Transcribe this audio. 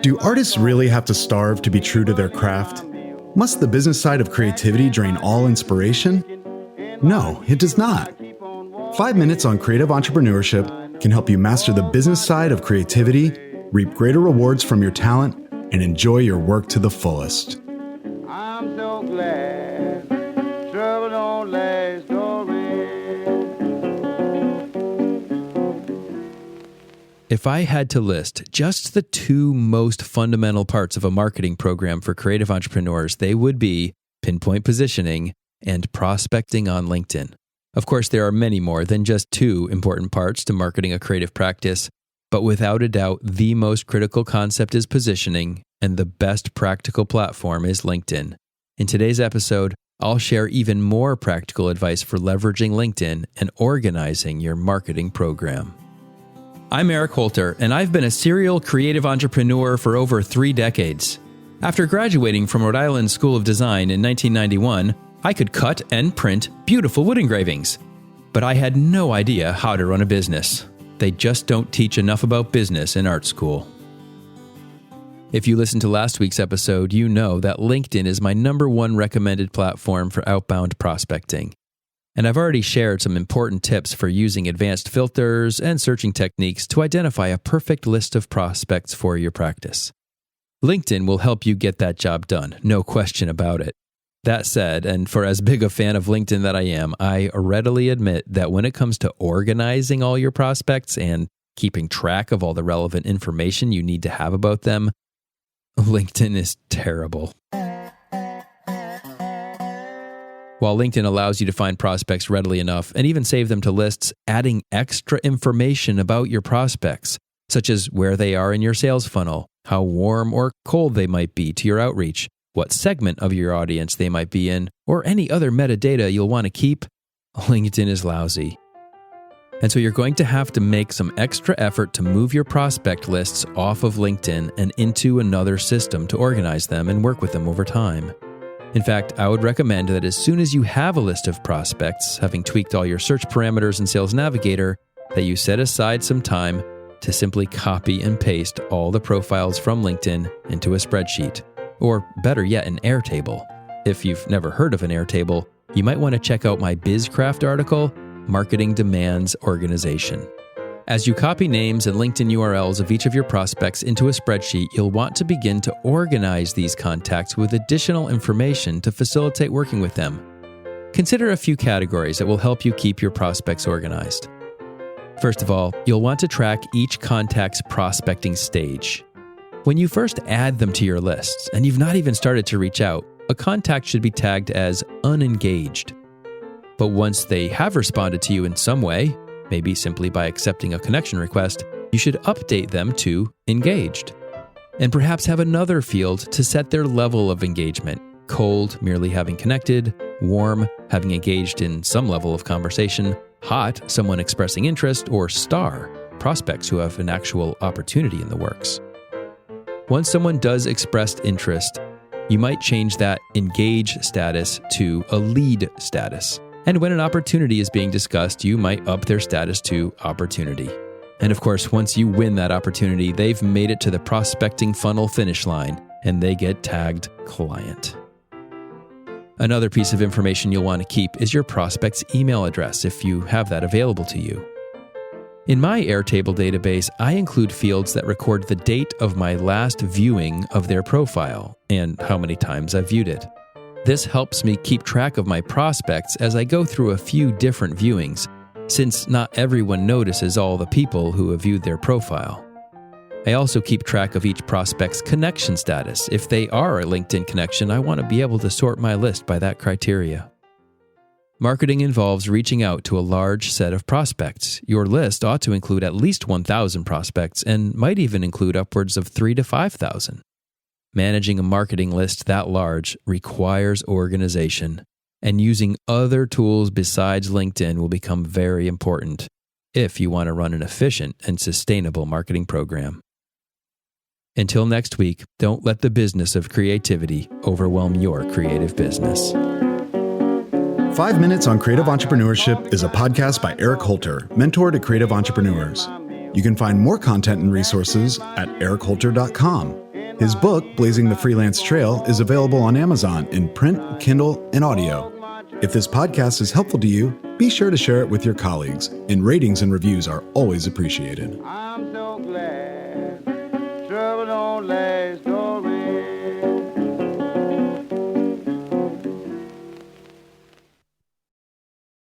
Do artists really have to starve to be true to their craft? Must the business side of creativity drain all inspiration? No, it does not. 5 minutes on creative entrepreneurship can help you master the business side of creativity, reap greater rewards from your talent, and enjoy your work to the fullest. I'm so glad trouble don't last always. If I had to list just the two most fundamental parts of a marketing program for creative entrepreneurs, they would be pinpoint positioning and prospecting on LinkedIn. Of course, there are many more than just two important parts to marketing a creative practice, but without a doubt, the most critical concept is positioning, and the best practical platform is LinkedIn. In today's episode, I'll share even more practical advice for leveraging LinkedIn and organizing your marketing program. I'm Eric Holter, and I've been a serial creative entrepreneur for over 3 decades. After graduating from Rhode Island School of Design in 1991, I could cut and print beautiful wood engravings. But I had no idea how to run a business. They just don't teach enough about business in art school. If you listened to last week's episode, you know that LinkedIn is my #1 recommended platform for outbound prospecting. And I've already shared some important tips for using advanced filters and searching techniques to identify a perfect list of prospects for your practice. LinkedIn will help you get that job done, no question about it. That said, and for as big a fan of LinkedIn that I am, I readily admit that when it comes to organizing all your prospects and keeping track of all the relevant information you need to have about them, LinkedIn is terrible. While LinkedIn allows you to find prospects readily enough and even save them to lists, adding extra information about your prospects, such as where they are in your sales funnel, how warm or cold they might be to your outreach, what segment of your audience they might be in, or any other metadata you'll want to keep, LinkedIn is lousy. And so you're going to have to make some extra effort to move your prospect lists off of LinkedIn and into another system to organize them and work with them over time. In fact, I would recommend that as soon as you have a list of prospects, having tweaked all your search parameters in Sales Navigator, that you set aside some time to simply copy and paste all the profiles from LinkedIn into a spreadsheet, or better yet, an Airtable. If you've never heard of an Airtable, you might want to check out my BizCraft article, Marketing Demands Organization. As you copy names and LinkedIn URLs of each of your prospects into a spreadsheet, you'll want to begin to organize these contacts with additional information to facilitate working with them. Consider a few categories that will help you keep your prospects organized. First of all, you'll want to track each contact's prospecting stage. When you first add them to your lists, and you've not even started to reach out, a contact should be tagged as unengaged. But once they have responded to you in some way, maybe simply by accepting a connection request, you should update them to engaged. And perhaps have another field to set their level of engagement. Cold, merely having connected; warm, having engaged in some level of conversation; hot, someone expressing interest; or star, prospects who have an actual opportunity in the works. Once someone does express interest, you might change that engage status to a lead status. And when an opportunity is being discussed, you might up their status to opportunity. And of course, once you win that opportunity, they've made it to the prospecting funnel finish line, and they get tagged client. Another piece of information you'll want to keep is your prospect's email address if you have that available to you. In my Airtable database, I include fields that record the date of my last viewing of their profile and how many times I've viewed it. This helps me keep track of my prospects as I go through a few different viewings, since not everyone notices all the people who have viewed their profile. I also keep track of each prospect's connection status. If they are a LinkedIn connection, I want to be able to sort my list by that criteria. Marketing involves reaching out to a large set of prospects. Your list ought to include at least 1,000 prospects and might even include upwards of 3,000 to 5,000. Managing a marketing list that large requires organization, and using other tools besides LinkedIn will become very important if you want to run an efficient and sustainable marketing program. Until next week, don't let the business of creativity overwhelm your creative business. 5 Minutes on Creative Entrepreneurship is a podcast by Eric Holter, mentor to creative entrepreneurs. You can find more content and resources at erichholter.com. His book, Blazing the Freelance Trail, is available on Amazon in print, Kindle, and audio. If this podcast is helpful to you, be sure to share it with your colleagues, and ratings and reviews are always appreciated. I'm so glad trouble don't last.